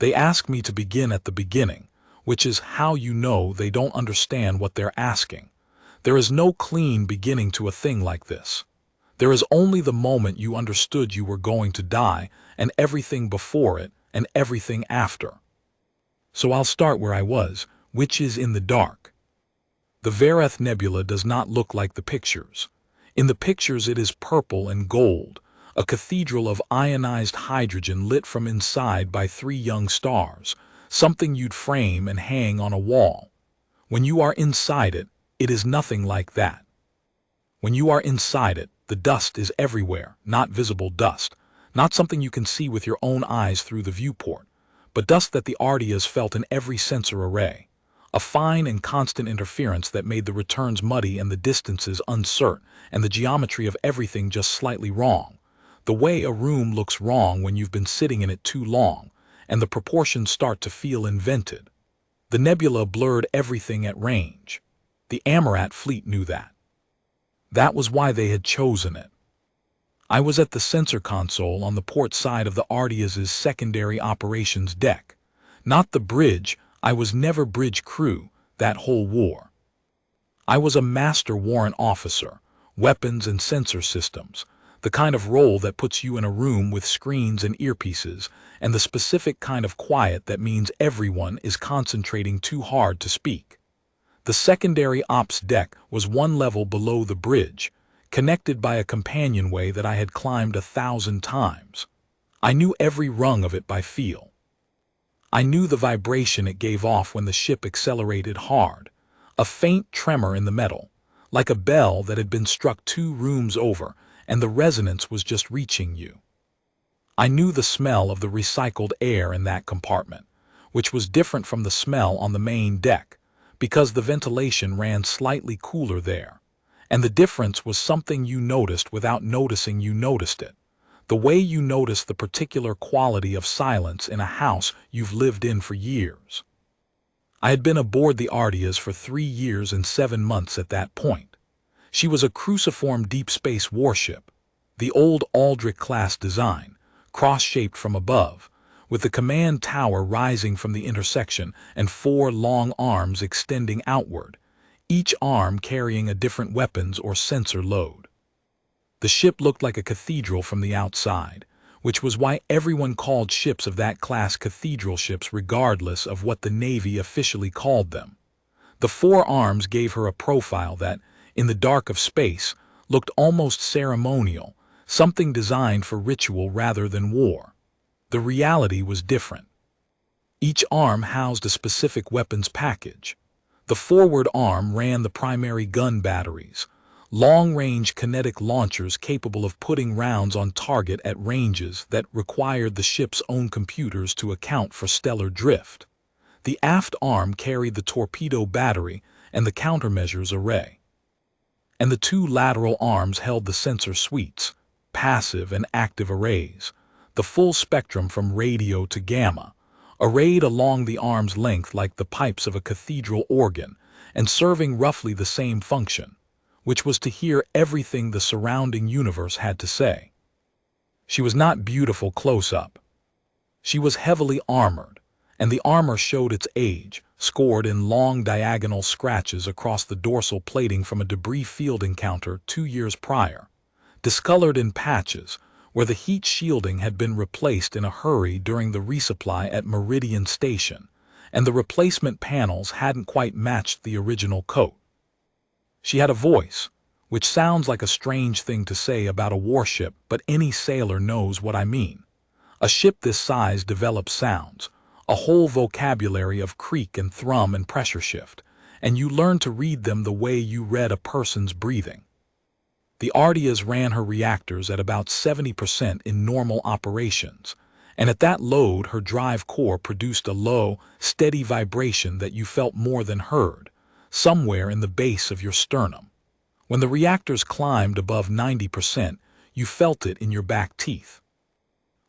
They ask me to begin at the beginning, which is how you know they don't understand what they're asking. There is no clean beginning to a thing like this. There is only the moment you understood you were going to die, and everything before it, and everything after. So I'll start where I was, which is in the dark. The Vareth Nebula does not look like the pictures. In the pictures it is purple and gold, a cathedral of ionized hydrogen lit from inside by 3 young stars, something you'd frame and hang on a wall. When you are inside it, it is nothing like that. When you are inside it, the dust is everywhere, not visible dust, not something you can see with your own eyes through the viewport, but dust that the Ardeas felt in every sensor array, a fine and constant interference that made the returns muddy and the distances uncertain, and the geometry of everything just slightly wrong. The way a room looks wrong when you've been sitting in it too long, and the proportions start to feel invented. The nebula blurred everything at range. The Amarat fleet knew that. That was why they had chosen it. I was at the sensor console on the port side of the Ardeas' secondary operations deck. Not the bridge, I was never bridge crew, that whole war. I was a master warrant officer, weapons and sensor systems, the kind of role that puts you in a room with screens and earpieces, and the specific kind of quiet that means everyone is concentrating too hard to speak. The secondary ops deck was 1 level below the bridge, connected by a companionway that I had climbed 1,000 times. I knew every rung of it by feel. I knew the vibration it gave off when the ship accelerated hard, a faint tremor in the metal, like a bell that had been struck 2 rooms over, and the resonance was just reaching you. I knew the smell of the recycled air in that compartment, which was different from the smell on the main deck, because the ventilation ran slightly cooler there, and the difference was something you noticed without noticing you noticed it, the way you notice the particular quality of silence in a house you've lived in for years. I had been aboard the Ardeas for 3 years and 7 months at that point. She was a cruciform deep space warship, the old Aldrich-class design, cross-shaped from above, with the command tower rising from the intersection and 4 long arms extending outward, each arm carrying a different weapons or sensor load. The ship looked like a cathedral from the outside, which was why everyone called ships of that class cathedral ships regardless of what the Navy officially called them. The 4 arms gave her a profile that, in the dark of space, looked almost ceremonial, something designed for ritual rather than war. The reality was different. Each arm housed a specific weapons package. The forward arm ran the primary gun batteries, long-range kinetic launchers capable of putting rounds on target at ranges that required the ship's own computers to account for stellar drift. The aft arm carried the torpedo battery and the countermeasures array. And the 2 lateral arms held the sensor suites, passive and active arrays, the full spectrum from radio to gamma, arrayed along the arm's length like the pipes of a cathedral organ, and serving roughly the same function, which was to hear everything the surrounding universe had to say. She was not beautiful close-up. She was heavily armored, and the armor showed its age, scored in long diagonal scratches across the dorsal plating from a debris field encounter 2 years prior, discolored in patches, where the heat shielding had been replaced in a hurry during the resupply at Meridian Station, and the replacement panels hadn't quite matched the original coat. She had a voice, which sounds like a strange thing to say about a warship, but any sailor knows what I mean. A ship this size develops sounds, a whole vocabulary of creak and thrum and pressure shift, and you learn to read them the way you read a person's breathing. The Ardeas ran her reactors at about 70% in normal operations, and at that load her drive core produced a low, steady vibration that you felt more than heard, somewhere in the base of your sternum. When the reactors climbed above 90%, you felt it in your back teeth.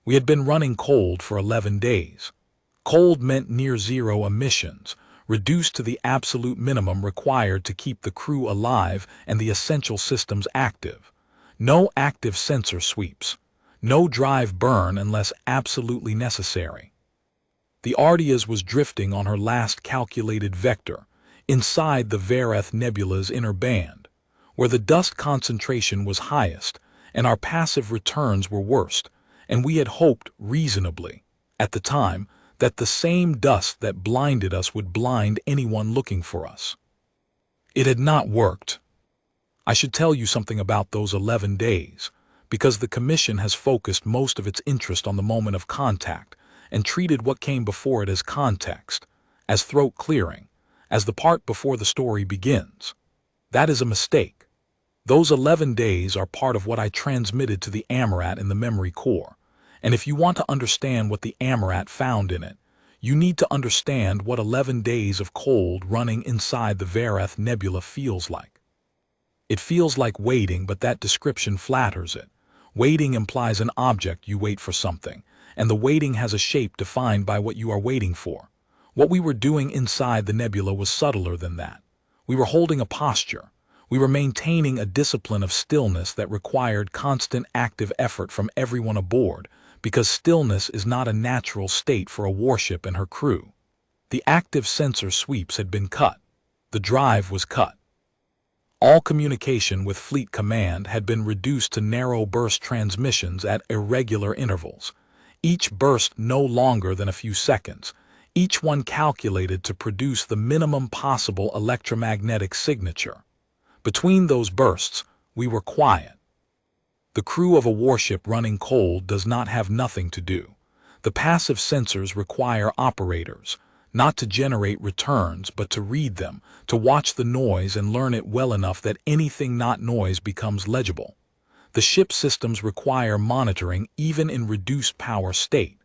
We had been running cold for 11 days. Cold meant near-zero emissions, reduced to the absolute minimum required to keep the crew alive and the essential systems active. No active sensor sweeps. No drive burn unless absolutely necessary. The Ardeas was drifting on her last calculated vector, inside the Vareth Nebula's inner band, where the dust concentration was highest and our passive returns were worst, and we had hoped reasonably, at the time, that the same dust that blinded us would blind anyone looking for us. It had not worked. I should tell you something about those 11 days, because the Commission has focused most of its interest on the moment of contact and treated what came before it as context, as throat clearing, as the part before the story begins. That is a mistake. Those 11 days are part of what I transmitted to the Amarat in the memory core, and if you want to understand what the Amarat found in it, you need to understand what 11 days of cold running inside the Vareth Nebula feels like. It feels like waiting, but that description flatters it. Waiting implies an object, you wait for something, and the waiting has a shape defined by what you are waiting for. What we were doing inside the nebula was subtler than that. We were holding a posture. We were maintaining a discipline of stillness that required constant active effort from everyone aboard, because stillness is not a natural state for a warship and her crew. The active sensor sweeps had been cut. The drive was cut. All communication with Fleet Command had been reduced to narrow burst transmissions at irregular intervals, each burst no longer than a few seconds, each one calculated to produce the minimum possible electromagnetic signature. Between those bursts, we were quiet. The crew of a warship running cold does not have nothing to do. The passive sensors require operators, not to generate returns, but to read them, to watch the noise and learn it well enough that anything not noise becomes legible. The ship systems require monitoring even in reduced power state.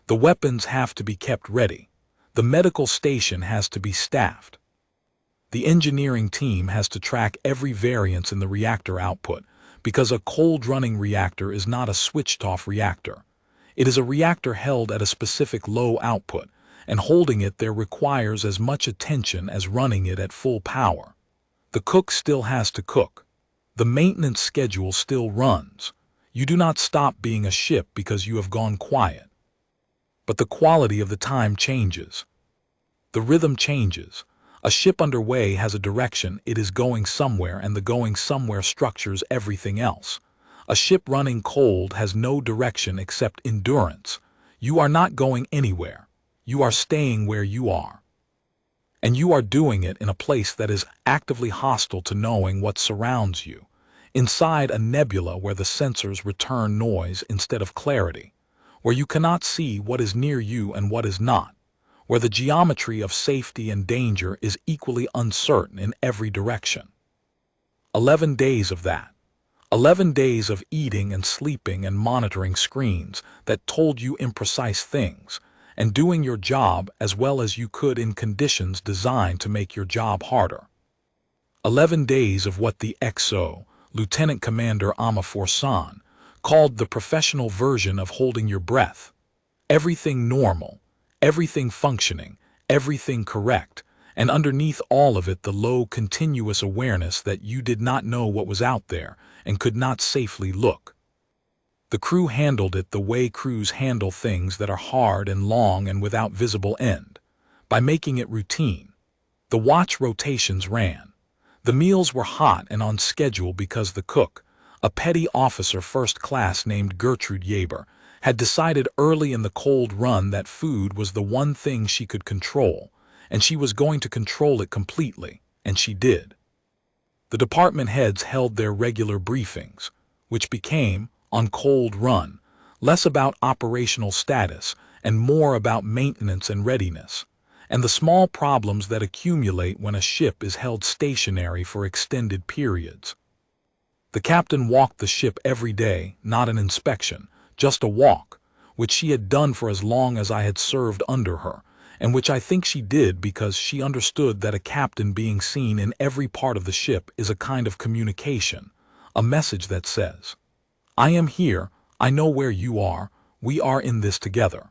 The weapons have to be kept ready. The medical station has to be staffed. The engineering team has to track every variance in the reactor output, because a cold-running reactor is not a switched-off reactor. It is a reactor held at a specific low output, and holding it there requires as much attention as running it at full power. The cook still has to cook. The maintenance schedule still runs. You do not stop being a ship because you have gone quiet. But the quality of the time changes. The rhythm changes. A ship underway has a direction, it is going somewhere, and the going somewhere structures everything else. A ship running cold has no direction except endurance. You are not going anywhere. You are staying where you are. And you are doing it in a place that is actively hostile to knowing what surrounds you, inside a nebula where the sensors return noise instead of clarity, where you cannot see what is near you and what is not, where the geometry of safety and danger is equally uncertain in every direction. 11 days of that. 11 days of eating and sleeping and monitoring screens that told you imprecise things, and doing your job as well as you could in conditions designed to make your job harder. 11 days of what the XO, Lieutenant Commander Amarat, called the professional version of holding your breath. Everything normal, everything functioning, everything correct, and underneath all of it the low continuous awareness that you did not know what was out there and could not safely look. The crew handled it the way crews handle things that are hard and long and without visible end, by making it routine. The watch rotations ran. The meals were hot and on schedule because the cook, a petty officer first class named Gertrude Jaber, had decided early in the cold run that food was the one thing she could control, and she was going to control it completely, and she did. The department heads held their regular briefings, which became, on cold run, less about operational status and more about maintenance and readiness, and the small problems that accumulate when a ship is held stationary for extended periods. The captain walked the ship every day, not an inspection, just a walk, which she had done for as long as I had served under her, and which I think she did because she understood that a captain being seen in every part of the ship is a kind of communication, a message that says, "I am here, I know where you are, we are in this together."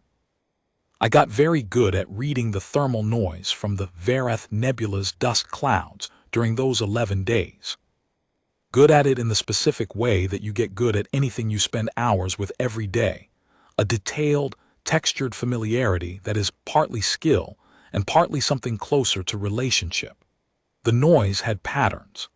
I got very good at reading the thermal noise from the Vareth Nebula's dust clouds during those 11 days. Good at it in the specific way that you get good at anything you spend hours with every day, a detailed, textured familiarity that is partly skill and partly something closer to relationship. The noise had patterns.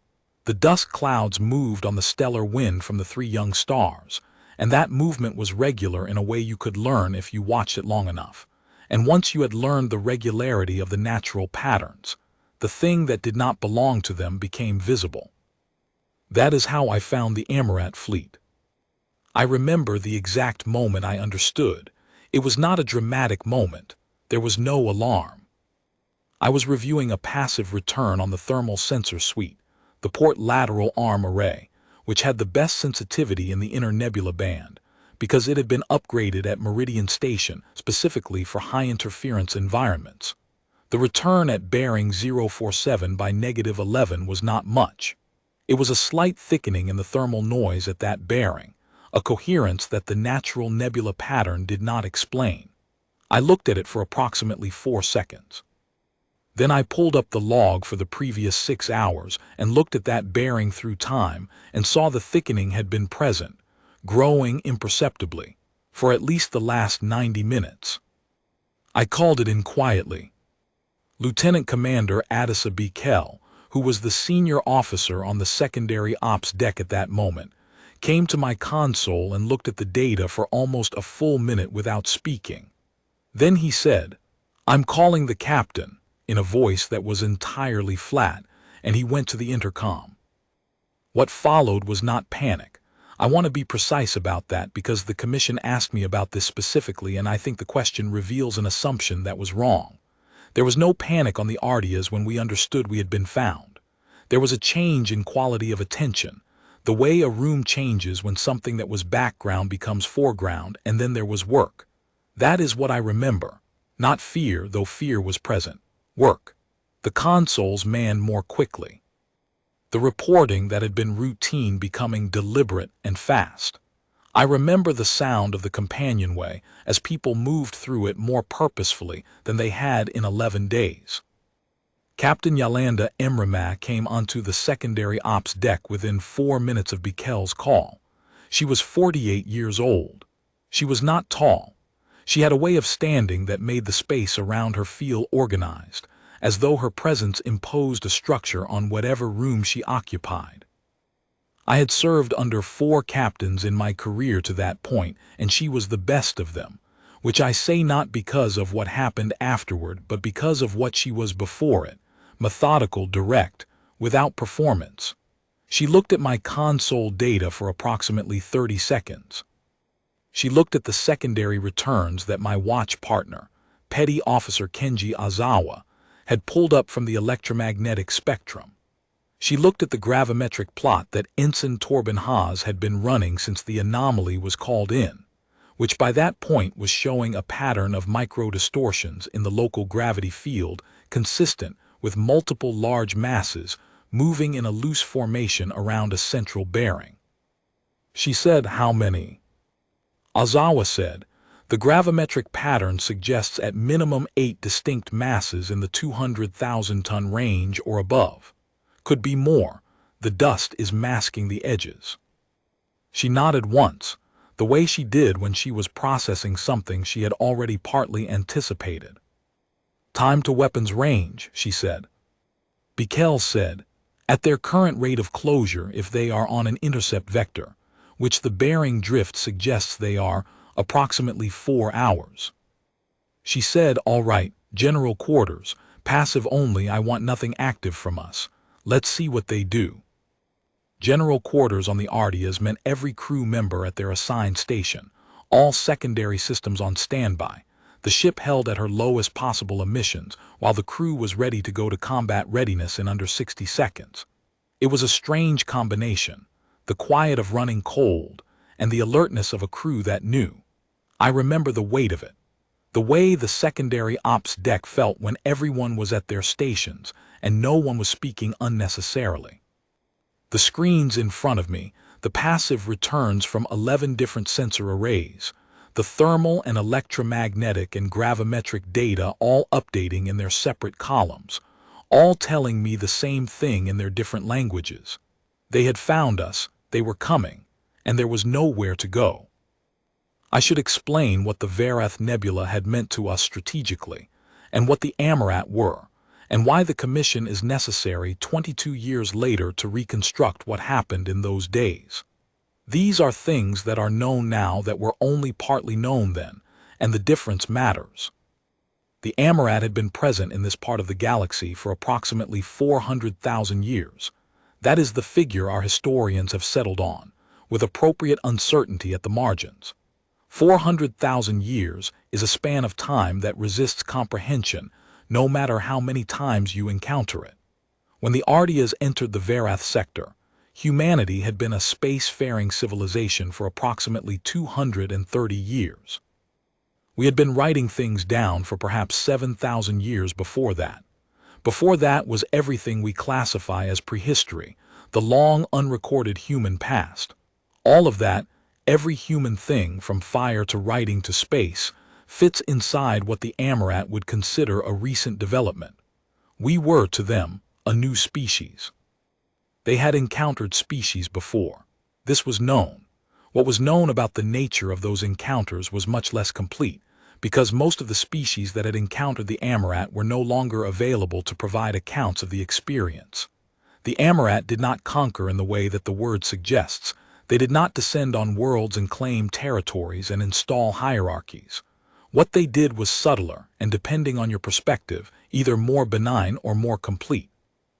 The dust clouds moved on the stellar wind from the three young stars, and that movement was regular in a way you could learn if you watched it long enough. And once you had learned the regularity of the natural patterns, the thing that did not belong to them became visible. That is how I found the Amarat fleet. I remember the exact moment I understood. It was not a dramatic moment. There was no alarm. I was reviewing a passive return on the thermal sensor suite, the port lateral arm array, which had the best sensitivity in the inner nebula band, because it had been upgraded at Meridian Station specifically for high-interference environments. The return at bearing 047 by -11 was not much. It was a slight thickening in the thermal noise at that bearing, a coherence that the natural nebula pattern did not explain. I looked at it for approximately 4 seconds. Then I pulled up the log for the previous 6 hours and looked at that bearing through time and saw the thickening had been present, growing imperceptibly, for at least the last 90 minutes. I called it in quietly. Lieutenant Commander Ardeas Bikel, who was the senior officer on the secondary ops deck at that moment, came to my console and looked at the data for almost a full minute without speaking. Then he said, "I'm calling the captain," in a voice that was entirely flat, and he went to the intercom. What followed was not panic. I want to be precise about that because the commission asked me about this specifically, and I think the question reveals an assumption that was wrong. There was no panic on the Ardeas when we understood we had been found. There was a change in quality of attention, the way a room changes when something that was background becomes foreground, and then there was work. That is what I remember. Not fear, though fear was present. Work. The consoles manned more quickly. The reporting that had been routine becoming deliberate and fast. I remember the sound of the companionway as people moved through it more purposefully than they had in 11 days. Captain Yolanda Emrama came onto the secondary ops deck within 4 minutes of Bikel's call. She was 48 years old. She was not tall. She had a way of standing that made the space around her feel organized, as though her presence imposed a structure on whatever room she occupied. I had served under 4 captains in my career to that point, and she was the best of them, which I say not because of what happened afterward, but because of what she was before it, methodical, direct, without performance. She looked at my console data for approximately 30 seconds. She looked at the secondary returns that my watch partner, Petty Officer Kenji Azawa, had pulled up from the electromagnetic spectrum. She looked at the gravimetric plot that Ensign Torben Haas had been running since the anomaly was called in, which by that point was showing a pattern of micro-distortions in the local gravity field consistent with multiple large masses moving in a loose formation around a central bearing. She said, "How many?" Azawa said, "The gravimetric pattern suggests at minimum 8 distinct masses in the 200,000-ton range or above. Could be more. The dust is masking the edges." She nodded once, the way she did when she was processing something she had already partly anticipated. "Time to weapons range," she said. Bikel said, "At their current rate of closure, if they are on an intercept vector, which the bearing drift suggests they are, approximately 4 hours. She said, "All right, general quarters, passive only, I want nothing active from us. Let's see what they do." General quarters on the Ardeas meant every crew member at their assigned station, all secondary systems on standby, the ship held at her lowest possible emissions, while the crew was ready to go to combat readiness in under 60 seconds. It was a strange combination, the quiet of running cold, and the alertness of a crew that knew. I remember the weight of it, the way the secondary ops deck felt when everyone was at their stations and no one was speaking unnecessarily. The screens in front of me, the passive returns from 11 different sensor arrays, the thermal and electromagnetic and gravimetric data all updating in their separate columns, all telling me the same thing in their different languages. They had found us, they were coming, and there was nowhere to go. I should explain what the Verath Nebula had meant to us strategically, and what the Amarat were, and why the commission is necessary 22 years later to reconstruct what happened in those days. These are things that are known now that were only partly known then, and the difference matters. The Amarat had been present in this part of the galaxy for approximately 400,000 years. That is the figure our historians have settled on, with appropriate uncertainty at the margins. 400,000 years is a span of time that resists comprehension, no matter how many times you encounter it. When the Ardeas entered the Verath sector, humanity had been a space-faring civilization for approximately 230 years. We had been writing things down for perhaps 7,000 years before that. Before that was everything we classify as prehistory, the long unrecorded human past. All of that, every human thing from fire to writing to space, fits inside what the Amarat would consider a recent development. We were, to them, a new species. They had encountered species before. This was known. What was known about the nature of those encounters was much less complete, because most of the species that had encountered the Amarat were no longer available to provide accounts of the experience. The Amarat did not conquer in the way that the word suggests. They did not descend on worlds and claim territories and install hierarchies. What they did was subtler and, depending on your perspective, either more benign or more complete.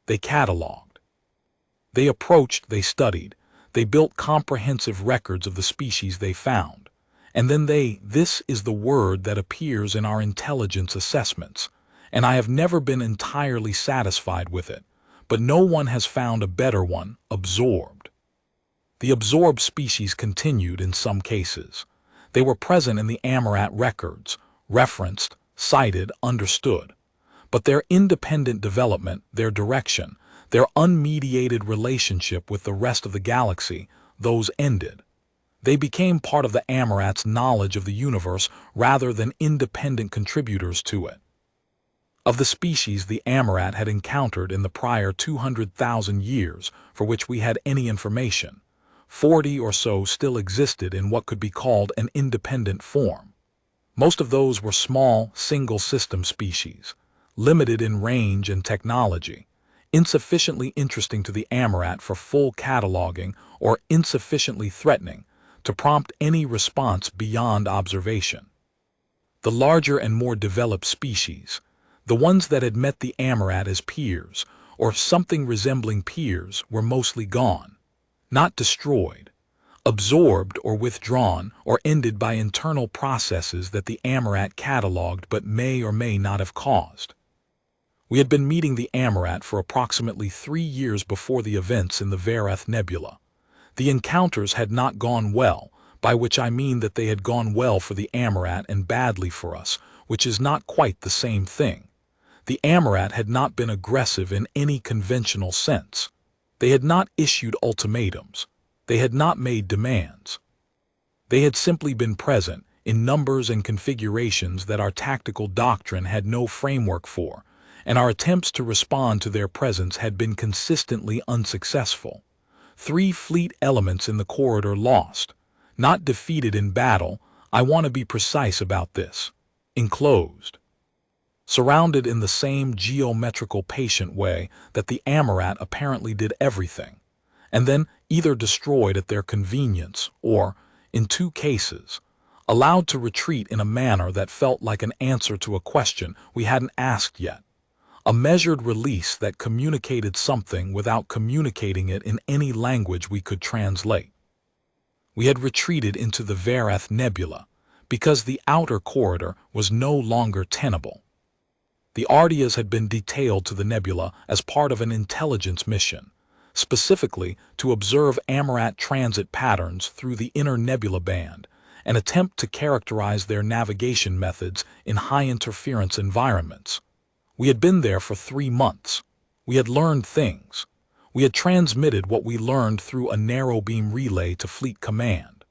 They catalogued. They approached, they studied, they built comprehensive records of the species they found. And then this is the word that appears in our intelligence assessments, and I have never been entirely satisfied with it, but no one has found a better one: absorbed. The absorbed species continued in some cases. They were present in the Amarat records, referenced, cited, understood. But their independent development, their direction, their unmediated relationship with the rest of the galaxy, those ended. They became part of the Amarat's knowledge of the universe rather than independent contributors to it. Of the species the Amarat had encountered in the prior 200,000 years for which we had any information, 40 or so still existed in what could be called an independent form. Most of those were small, single-system species, limited in range and technology, insufficiently interesting to the Amarat for full cataloging or insufficiently threatening to prompt any response beyond observation. The larger and more developed species, the ones that had met the Amarat as peers, or something resembling peers, were mostly gone. Not destroyed, absorbed or withdrawn or ended by internal processes that the Amarat catalogued but may or may not have caused. We had been meeting the Amarat for approximately 3 years before the events in the Verath Nebula. The encounters had not gone well, by which I mean that they had gone well for the Amarat and badly for us, which is not quite the same thing. The Amarat had not been aggressive in any conventional sense. They had not issued ultimatums. They had not made demands. They had simply been present in numbers and configurations that our tactical doctrine had no framework for, and our attempts to respond to their presence had been consistently unsuccessful. 3 fleet elements in the corridor lost, not defeated in battle. I want to be precise about this. Enclosed. Surrounded in the same geometrical patient way that the Amarat apparently did everything, and then either destroyed at their convenience or, in 2 cases, allowed to retreat in a manner that felt like an answer to a question we hadn't asked yet. A measured release that communicated something without communicating it in any language we could translate. We had retreated into the Verath Nebula because the outer corridor was no longer tenable. The Ardeas had been detailed to the nebula as part of an intelligence mission, specifically to observe Amarat transit patterns through the inner nebula band and attempt to characterize their navigation methods in high-interference environments. We had been there for 3 months. We had learned things. We had transmitted what we learned through a narrow-beam relay to Fleet Command.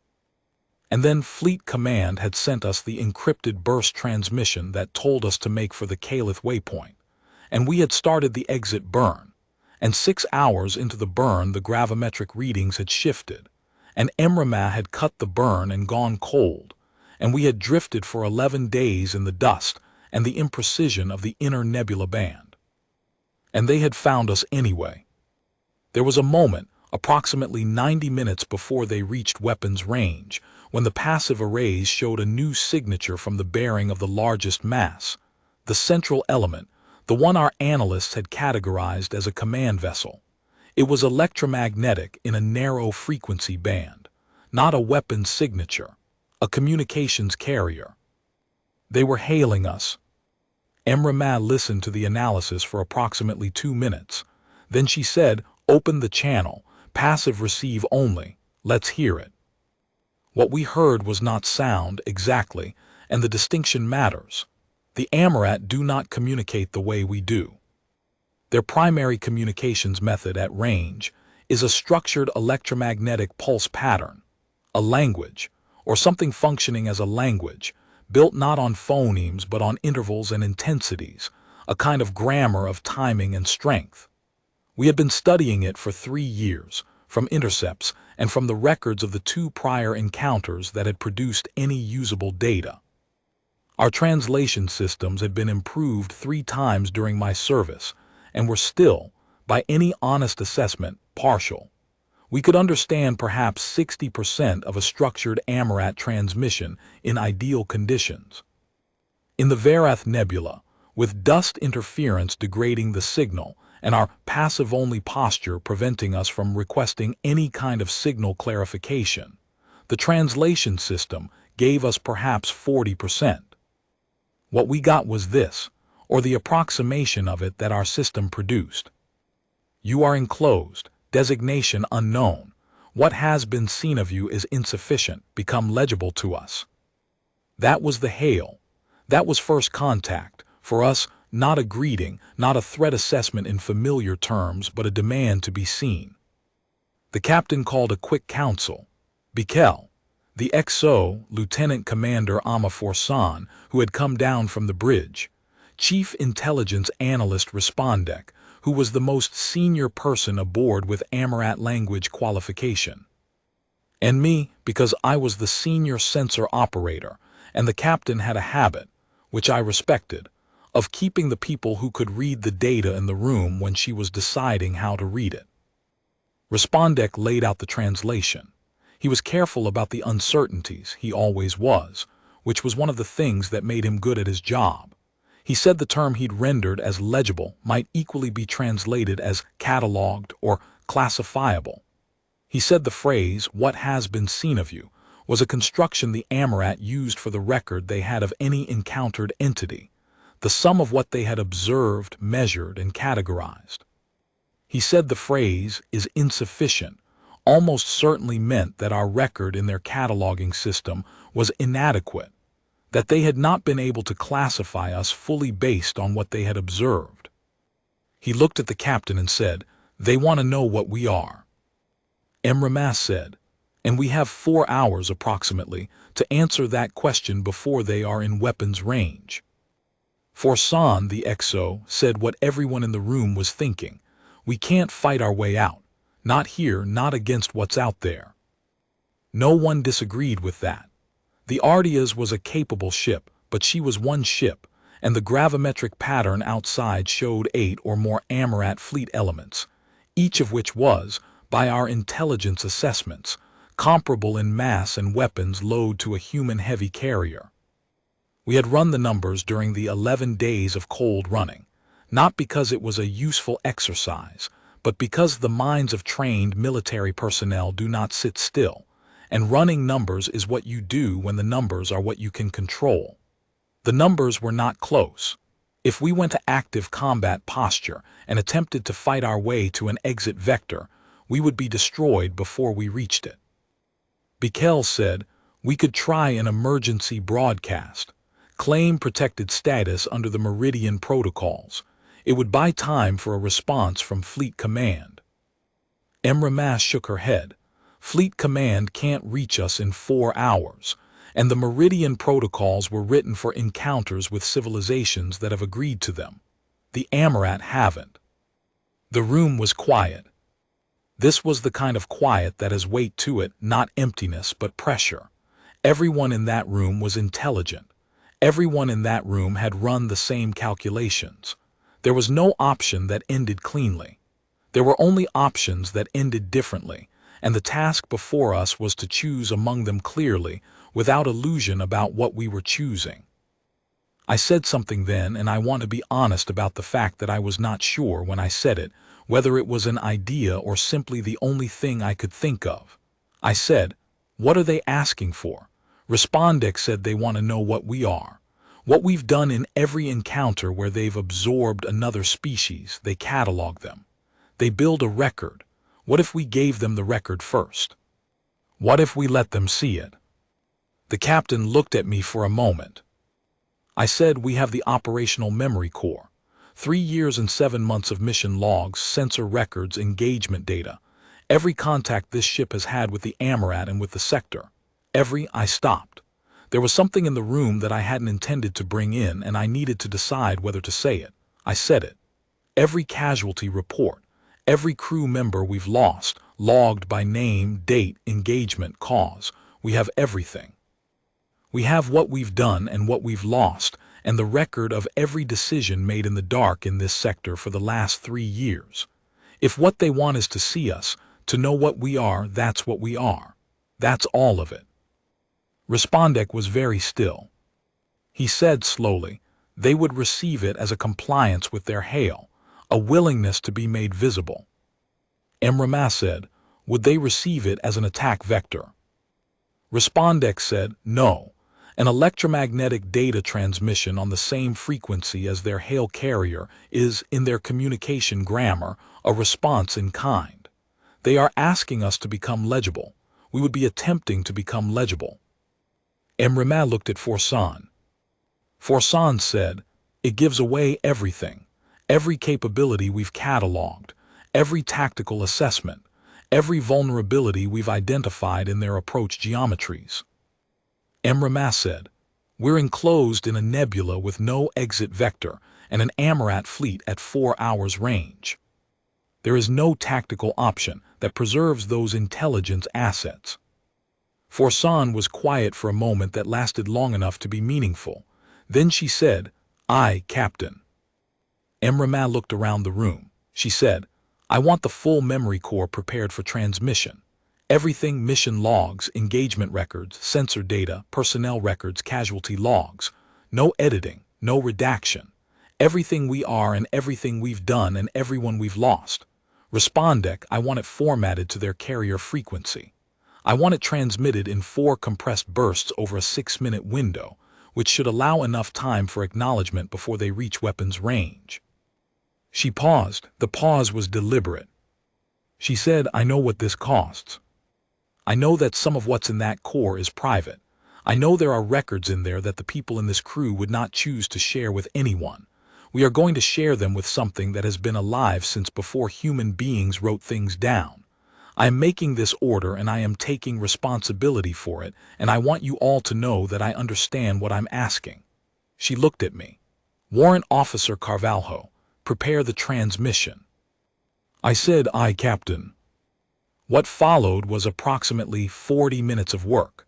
And then Fleet Command had sent us the encrypted burst transmission that told us to make for the Caliph waypoint, and we had started the exit burn, and 6 hours into the burn the gravimetric readings had shifted, and Emramah had cut the burn and gone cold, and we had drifted for 11 days in the dust and the imprecision of the inner nebula band. And they had found us anyway. There was a moment, approximately 90 minutes before they reached weapons range, when the passive arrays showed a new signature from the bearing of the largest mass, the central element, the one our analysts had categorized as a command vessel. It was electromagnetic in a narrow frequency band, not a weapons signature, a communications carrier. They were hailing us. Amarat listened to the analysis for approximately 2 minutes. Then she said, "Open the channel, passive receive only, let's hear it." What we heard was not sound, exactly, and the distinction matters. The Amarat do not communicate the way we do. Their primary communications method at range is a structured electromagnetic pulse pattern, a language, or something functioning as a language, built not on phonemes but on intervals and intensities, a kind of grammar of timing and strength. We had been studying it for 3 years, from intercepts and from the records of the 2 prior encounters that had produced any usable data. Our translation systems had been improved 3 times during my service, and were still, by any honest assessment, partial. We could understand perhaps 60% of a structured Amarat transmission in ideal conditions. In the Verath Nebula, with dust interference degrading the signal and our passive-only posture preventing us from requesting any kind of signal clarification, the translation system gave us perhaps 40%. What we got was this, or the approximation of it that our system produced. You are enclosed, designation unknown. What has been seen of you is insufficient, become legible to us. That was the hail. That was first contact. For us, not a greeting, not a threat assessment in familiar terms, but a demand to be seen. The captain called a quick council. Bikel, the XO, Lieutenant Commander Amarat, who had come down from the bridge, Chief Intelligence Analyst Respondek, who was the most senior person aboard with Amarat language qualification. And me, because I was the senior sensor operator, and the captain had a habit, which I respected, of keeping the people who could read the data in the room when she was deciding how to read it. Respondek laid out the translation. He was careful about the uncertainties, he always was, which was one of the things that made him good at his job. He said the term he'd rendered as legible might equally be translated as catalogued or classifiable. He said the phrase, "what has been seen of you," was a construction the Amarat used for the record they had of any encountered entity, the sum of what they had observed, measured, and categorized. He said the phrase is insufficient, almost certainly meant that our record in their cataloging system was inadequate, that they had not been able to classify us fully based on what they had observed. He looked at the captain and said, "They want to know what we are." Amarat said, "And we have 4 hours approximately to answer that question before they are in weapons range." Forsan, the XO, said what everyone in the room was thinking. We can't fight our way out. Not here, not against what's out there. No one disagreed with that. The Ardeas was a capable ship, but she was one ship, and the gravimetric pattern outside showed 8 or more Amarat fleet elements, each of which was, by our intelligence assessments, comparable in mass and weapons load to a human heavy carrier. We had run the numbers during the 11 days of cold running, not because it was a useful exercise, but because the minds of trained military personnel do not sit still, and running numbers is what you do when the numbers are what you can control. The numbers were not close. If we went to active combat posture and attempted to fight our way to an exit vector, we would be destroyed before we reached it. Bikel said, "We could try an emergency broadcast, claim protected status under the Meridian protocols. It would buy time for a response from Fleet Command." Amarat shook her head. Fleet Command can't reach us in 4 hours, and the Meridian protocols were written for encounters with civilizations that have agreed to them. The Amarat haven't. The room was quiet. This was the kind of quiet that has weight to it, not emptiness but pressure. Everyone in that room was intelligent. Everyone in that room had run the same calculations. There was no option that ended cleanly. There were only options that ended differently, and the task before us was to choose among them clearly, without illusion about what we were choosing. I said something then, and I want to be honest about the fact that I was not sure when I said it, whether it was an idea or simply the only thing I could think of. I said, "What are they asking for?" Respondek said they want to know what we are. What we've done in every encounter where they've absorbed another species, they catalog them. They build a record. What if we gave them the record first? What if we let them see it? The captain looked at me for a moment. I said, "We have the operational memory core. 3 years and 7 months of mission logs, sensor records, engagement data. Every contact this ship has had with the Amarat and with the sector. I stopped. There was something in the room that I hadn't intended to bring in, and I needed to decide whether to say it. I said it. Every casualty report, every crew member we've lost, logged by name, date, engagement, cause. We have everything. We have what we've done and what we've lost, and the record of every decision made in the dark in this sector for the last 3 years. If what they want is to see us, to know what we are, that's what we are. That's all of it." Respondek was very still. He said slowly, "They would receive it as a compliance with their hail, a willingness to be made visible." Amarat said, "Would they receive it as an attack vector?" Respondek said, "No. An electromagnetic data transmission on the same frequency as their hail carrier is, in their communication grammar, a response in kind. They are asking us to become legible. We would be attempting to become legible." Amarat looked at Forsan. Forsan said, "It gives away everything. Every capability we've cataloged, every tactical assessment, every vulnerability we've identified in their approach geometries." Amarat said, "We're enclosed in a nebula with no exit vector and an Amarat fleet at 4 hours range. There is no tactical option that preserves those intelligence assets." Forsan was quiet for a moment that lasted long enough to be meaningful. Then she said, "Aye, Captain." Amarat looked around the room. She said, "I want the full memory core prepared for transmission. Everything: mission logs, engagement records, sensor data, personnel records, casualty logs. No editing, no redaction. Everything we are and everything we've done and everyone we've lost. Respondek, I want it formatted to their carrier frequency. I want it transmitted in 4 compressed bursts over a 6-minute window, which should allow enough time for acknowledgement before they reach weapons range." She paused. The pause was deliberate. She said, "I know what this costs. I know that some of what's in that core is private. I know there are records in there that the people in this crew would not choose to share with anyone. We are going to share them with something that has been alive since before human beings wrote things down. I am making this order and I am taking responsibility for it, and I want you all to know that I understand what I'm asking." She looked at me. "Warrant Officer Carvalho, prepare the transmission." I said, "Aye, Captain." What followed was approximately 40 minutes of work.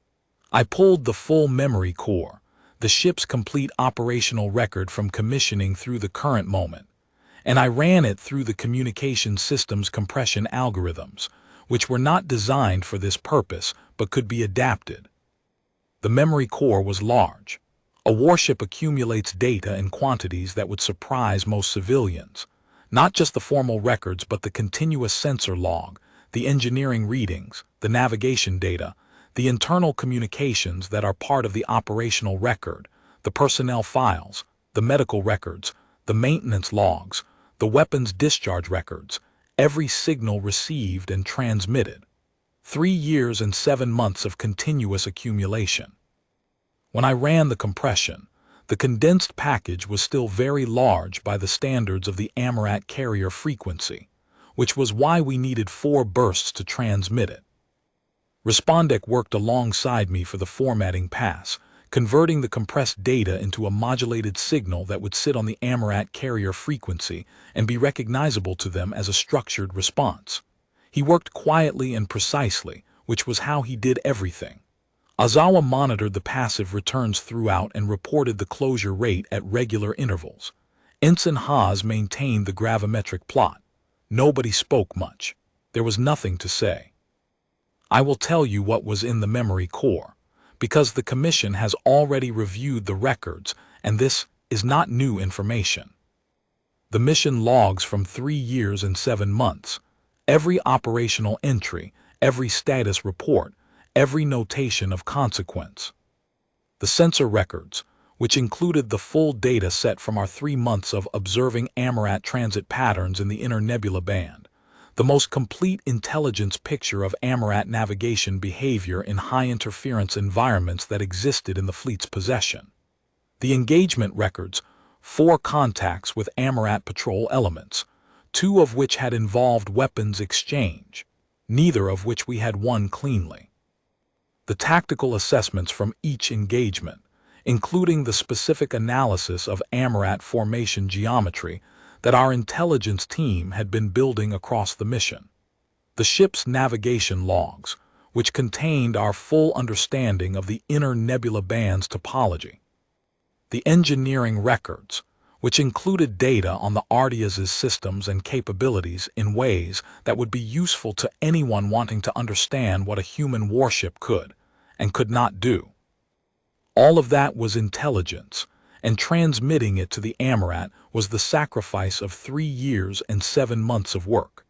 I pulled the full memory core, the ship's complete operational record from commissioning through the current moment, and I ran it through the communication system's compression algorithms, which were not designed for this purpose but could be adapted. The memory core was large. A warship accumulates data in quantities that would surprise most civilians. Not just the formal records but the continuous sensor log, the engineering readings, the navigation data, the internal communications that are part of the operational record, the personnel files, the medical records, the maintenance logs, the weapons discharge records, every signal received and transmitted. 3 years and 7 months of continuous accumulation. When I ran the compression, the condensed package was still very large by the standards of the Amarat carrier frequency, which was why we needed 4 bursts to transmit it. Respondek worked alongside me for the formatting pass, converting the compressed data into a modulated signal that would sit on the Amarat carrier frequency and be recognizable to them as a structured response. He worked quietly and precisely, which was how he did everything. Ozawa monitored the passive returns throughout and reported the closure rate at regular intervals. Ensign Haas maintained the gravimetric plot. Nobody spoke much. There was nothing to say. I will tell you what was in the memory core, because the Commission has already reviewed the records, and this is not new information. The mission logs from 3 years and 7 months. Every operational entry, every status report, every notation of consequence. The sensor records, which included the full data set from our 3 months of observing Amarat transit patterns in the inner nebula band, the most complete intelligence picture of Amarat navigation behavior in high-interference environments that existed in the fleet's possession. The engagement records, 4 contacts with Amarat patrol elements, 2 of which had involved weapons exchange, neither of which we had won cleanly. The tactical assessments from each engagement, including the specific analysis of Amarat formation geometry that our intelligence team had been building across the mission. The ship's navigation logs, which contained our full understanding of the inner nebula band's topology. The engineering records, which included data on the Ardeas' systems and capabilities in ways that would be useful to anyone wanting to understand what a human warship could and could not do. All of that was intelligence, and transmitting it to the Amarat was the sacrifice of 3 years and 7 months of work.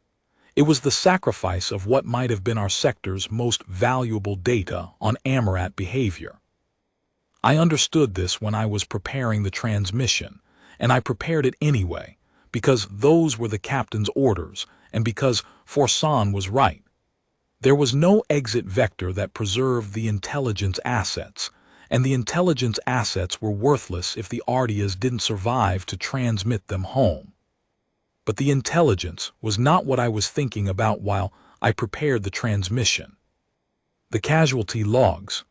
It was the sacrifice of what might have been our sector's most valuable data on Amarat behavior. I understood this when I was preparing the transmission, and I prepared it anyway, because those were the captain's orders, and because Forsan was right. There was no exit vector that preserved the intelligence assets, and the intelligence assets were worthless if the Ardeas didn't survive to transmit them home. But the intelligence was not what I was thinking about while I prepared the transmission. The casualty logs.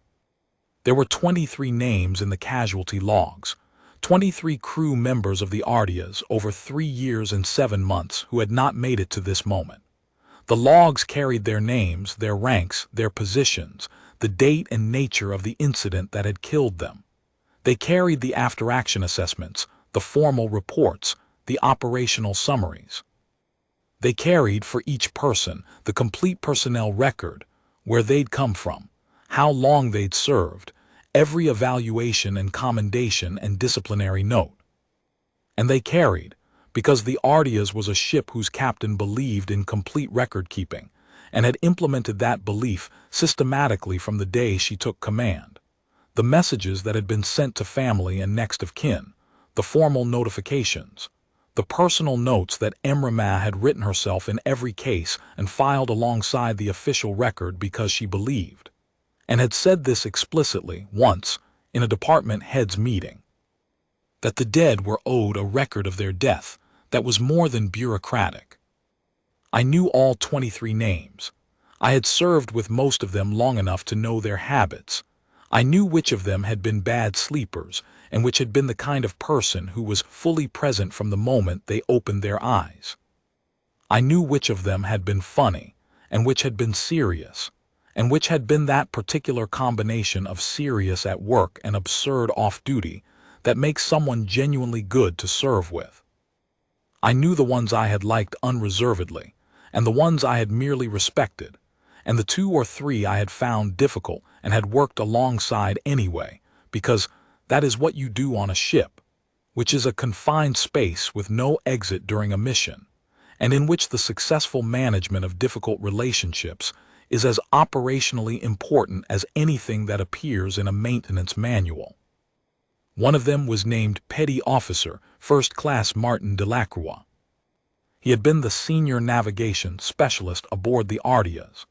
There were 23 names in the casualty logs, 23 crew members of the Ardeas over 3 years and 7 months who had not made it to this moment. The logs carried their names, their ranks, their positions, the date and nature of the incident that had killed them. They carried the after-action assessments, the formal reports, the operational summaries. They carried, for each person, the complete personnel record, where they'd come from, how long they'd served, every evaluation and commendation and disciplinary note. And they carried, because the Ardeas was a ship whose captain believed in complete record-keeping, and had implemented that belief systematically from the day she took command. The messages that had been sent to family and next of kin, the formal notifications, the personal notes that Emrama had written herself in every case and filed alongside the official record because she believed, and had said this explicitly once in a department heads meeting, that the dead were owed a record of their death that was more than bureaucratic. I knew all 23 names. I had served with most of them long enough to know their habits. I knew which of them had been bad sleepers and which had been the kind of person who was fully present from the moment they opened their eyes. I knew which of them had been funny and which had been serious, and which had been that particular combination of serious at work and absurd off-duty that makes someone genuinely good to serve with. I knew the ones I had liked unreservedly, and the ones I had merely respected, and the 2 or 3 I had found difficult and had worked alongside anyway, because that is what you do on a ship, which is a confined space with no exit during a mission, and in which the successful management of difficult relationships is as operationally important as anything that appears in a maintenance manual. One of them was named Petty Officer First Class Martin Delacroix. He had been the senior navigation specialist aboard the Ardeas.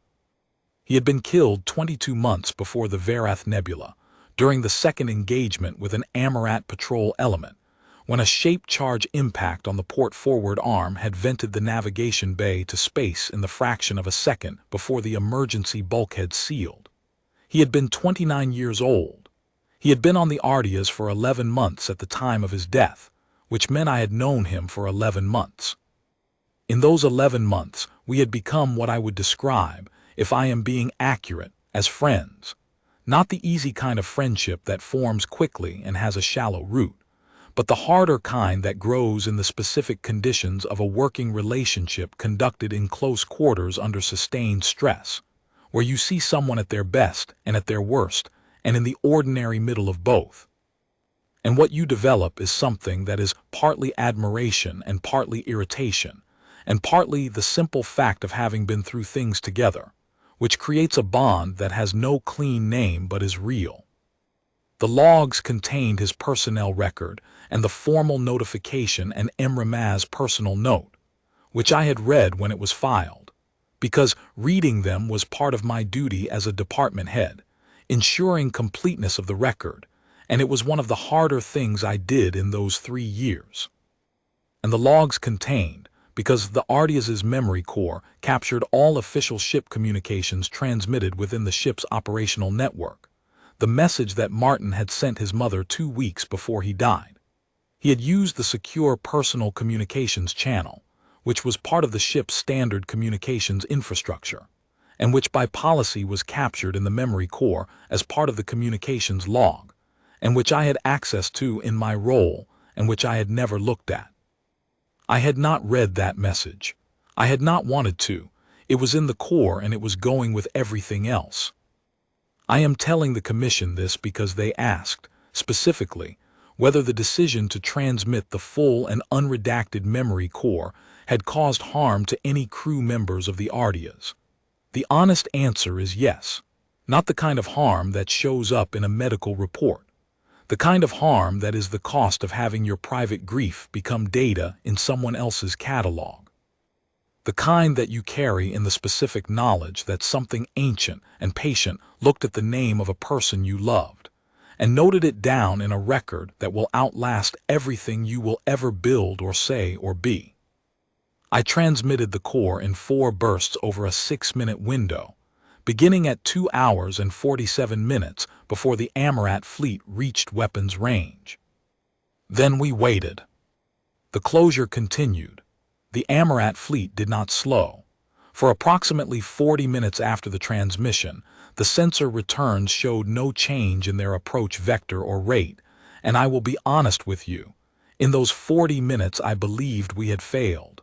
He had been killed 22 months before the Verath Nebula, during the second engagement with an Amarat patrol element, when a shape-charge impact on the port forward arm had vented the navigation bay to space in the fraction of a second before the emergency bulkhead sealed. He had been 29 years old. He had been on the Ardeas for 11 months at the time of his death, which meant I had known him for 11 months. In those 11 months, we had become what I would describe, if I am being accurate, as friends. Not the easy kind of friendship that forms quickly and has a shallow root, but the harder kind that grows in the specific conditions of a working relationship conducted in close quarters under sustained stress, where you see someone at their best and at their worst, and in the ordinary middle of both. And what you develop is something that is partly admiration and partly irritation, and partly the simple fact of having been through things together, which creates a bond that has no clean name but is real. The logs contained his personnel record and the formal notification and Emramaz's personal note, which I had read when it was filed, because reading them was part of my duty as a department head, ensuring completeness of the record, and it was one of the harder things I did in those 3 years. And the logs contained, because the Ardeas' memory core captured all official ship communications transmitted within the ship's operational network, the message that Martin had sent his mother 2 weeks before he died. He had used the secure personal communications channel, which was part of the ship's standard communications infrastructure, and which by policy was captured in the memory core as part of the communications log, and which I had access to in my role and which I had never looked at. I had not read that message. I had not wanted to. It was in the core and it was going with everything else. I am telling the Commission this because they asked, specifically, whether the decision to transmit the full and unredacted memory core had caused harm to any crew members of the Ardeas. The honest answer is yes. Not the kind of harm that shows up in a medical report. The kind of harm that is the cost of having your private grief become data in someone else's catalog. The kind that you carry in the specific knowledge that something ancient and patient looked at the name of a person you loved, and noted it down in a record that will outlast everything you will ever build or say or be. I transmitted the core in 4 bursts over a 6-minute window, beginning at 2 hours and 47 minutes before the Amarat fleet reached weapons range. Then we waited. The closure continued. The Amarat fleet did not slow. For approximately 40 minutes after the transmission, the sensor returns showed no change in their approach vector or rate, and I will be honest with you, in those 40 minutes I believed we had failed.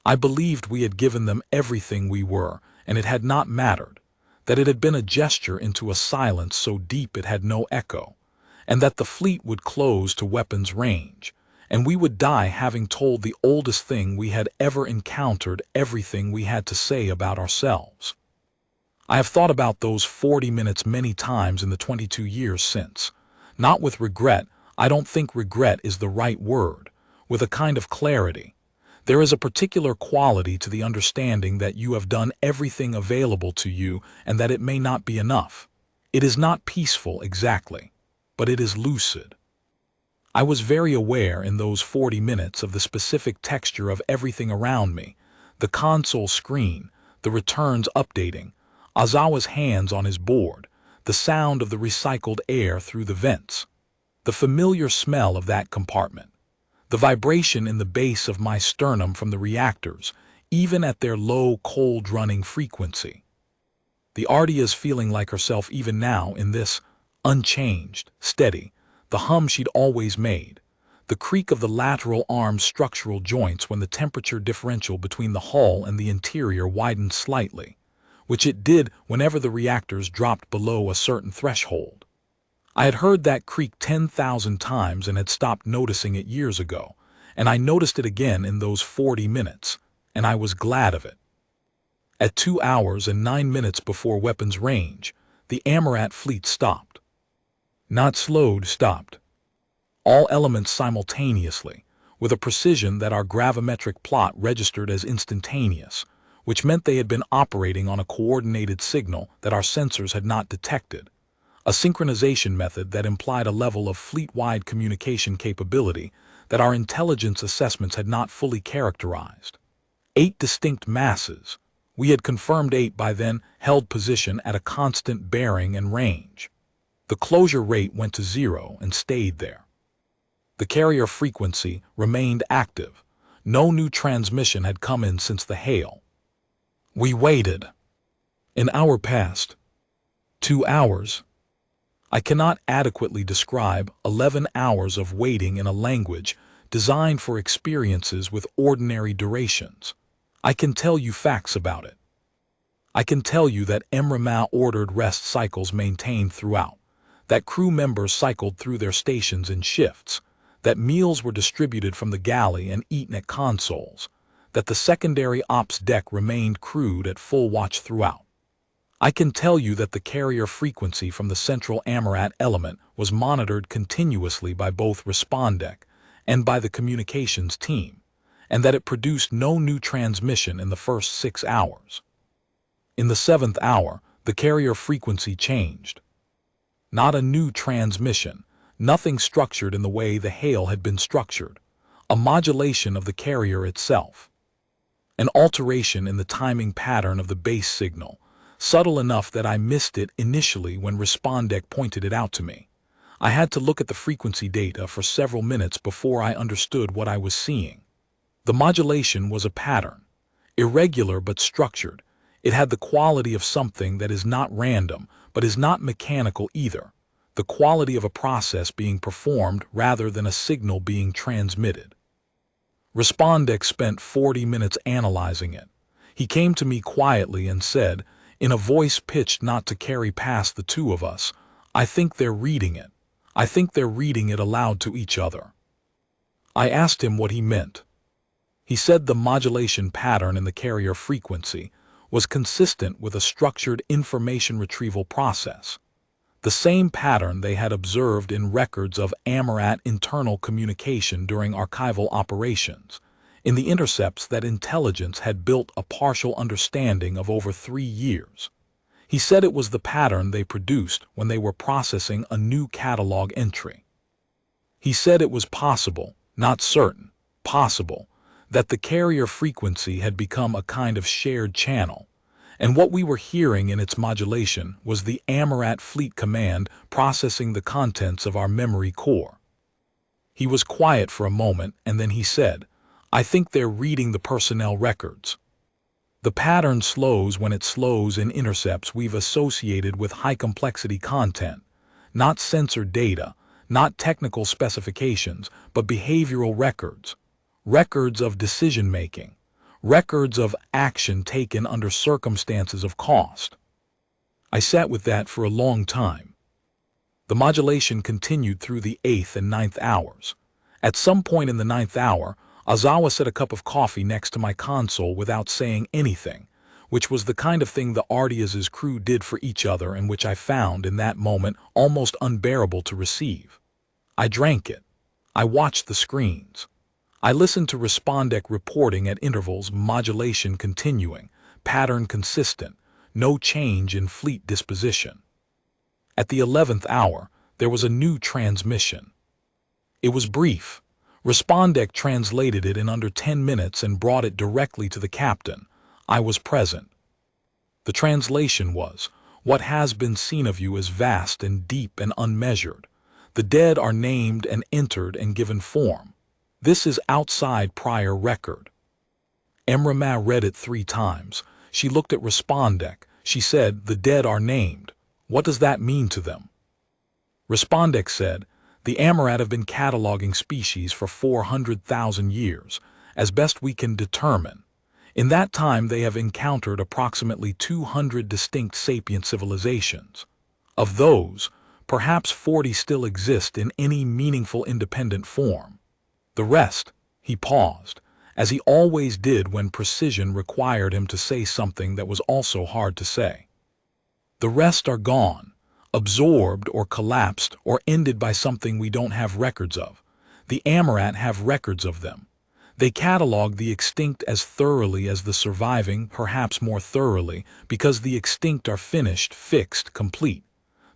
I believed we had given them everything we were, and it had not mattered, that it had been a gesture into a silence so deep it had no echo, and that the fleet would close to weapons range, and we would die having told the oldest thing we had ever encountered everything we had to say about ourselves. I have thought about those 40 minutes many times in the 22 years since, not with regret. I don't think regret is the right word, with a kind of clarity. There is a particular quality to the understanding that you have done everything available to you and that it may not be enough. It is not peaceful exactly, but it is lucid. I was very aware in those 40 minutes of the specific texture of everything around me, the console screen, the returns updating, Azawa's hands on his board, the sound of the recycled air through the vents, the familiar smell of that compartment, the vibration in the base of my sternum from the reactors, even at their low, cold-running frequency. The Ardeas feeling like herself even now in this, unchanged, steady, the hum she'd always made, the creak of the lateral arm's structural joints when the temperature differential between the hull and the interior widened slightly, which it did whenever the reactors dropped below a certain threshold. I had heard that creak 10,000 times and had stopped noticing it years ago, and I noticed it again in those 40 minutes, and I was glad of it. At 2 hours and 9 minutes before weapons range, the Amarat fleet stopped. Not slowed, stopped. All elements simultaneously, with a precision that our gravimetric plot registered as instantaneous, which meant they had been operating on a coordinated signal that our sensors had not detected. A synchronization method that implied a level of fleet-wide communication capability that our intelligence assessments had not fully characterized. 8 distinct masses, we had confirmed 8 by then, held position at a constant bearing and range. The closure rate went to 0 and stayed there. The carrier frequency remained active. No new transmission had come in since the hail. We waited. An hour passed. 2 hours. I cannot adequately describe 11 hours of waiting in a language designed for experiences with ordinary durations. I can tell you facts about it. I can tell you that Amarat ordered rest cycles maintained throughout, that crew members cycled through their stations in shifts, that meals were distributed from the galley and eaten at consoles, that the secondary ops deck remained crewed at full watch throughout. I can tell you that the carrier frequency from the central Amarat element was monitored continuously by both Respondec and by the communications team, and that it produced no new transmission in the first 6 hours. In the 7th hour, the carrier frequency changed. Not a new transmission, nothing structured in the way the hail had been structured, a modulation of the carrier itself. An alteration in the timing pattern of the base signal, subtle enough that I missed it initially when Respondec pointed it out to me. I had to look at the frequency data for several minutes before I understood what I was seeing. The modulation was a pattern, irregular but structured. It had the quality of something that is not random, but is not mechanical either, the quality of a process being performed rather than a signal being transmitted. Respondec spent 40 minutes analyzing it. He came to me quietly and said, in a voice pitched not to carry past the two of us, "I think they're reading it. I think they're reading it aloud to each other." I asked him what he meant. He said the modulation pattern in the carrier frequency was consistent with a structured information retrieval process, the same pattern they had observed in records of Amarat internal communication during archival operations, in the intercepts that intelligence had built a partial understanding of over 3 years. He said it was the pattern they produced when they were processing a new catalog entry. He said it was possible, not certain, possible, that the carrier frequency had become a kind of shared channel, and what we were hearing in its modulation was the Amarat Fleet Command processing the contents of our memory core. He was quiet for a moment, and then he said, "I think they're reading the personnel records." The pattern slows when it slows in intercepts we've associated with high-complexity content, not censored data, not technical specifications, but behavioral records, records of decision-making, records of action taken under circumstances of cost. I sat with that for a long time. The modulation continued through the 8th and 9th hours. At some point in the 9th hour, Ozawa set a cup of coffee next to my console without saying anything, which was the kind of thing the Ardeas' crew did for each other and which I found in that moment almost unbearable to receive. I drank it. I watched the screens. I listened to Respondec reporting at intervals, modulation continuing, pattern consistent, no change in fleet disposition. At the 11th hour, there was a new transmission. It was brief. Respondec translated it in under 10 minutes and brought it directly to the captain. I was present. The translation was, "What has been seen of you is vast and deep and unmeasured. The dead are named and entered and given form. This is outside prior record." Amarat read it 3 times. She looked at Respondec. She said, "The dead are named. What does that mean to them?" Respondec said, "The Amarat have been cataloging species for 400,000 years, as best we can determine. In that time they have encountered approximately 200 distinct sapient civilizations. Of those, perhaps 40 still exist in any meaningful independent form. The rest," he paused, as he always did when precision required him to say something that was also hard to say. "The rest are gone, absorbed or collapsed or ended by something we don't have records of. The Amarat have records of them. They catalog the extinct as thoroughly as the surviving, perhaps more thoroughly, because the extinct are finished, fixed, complete.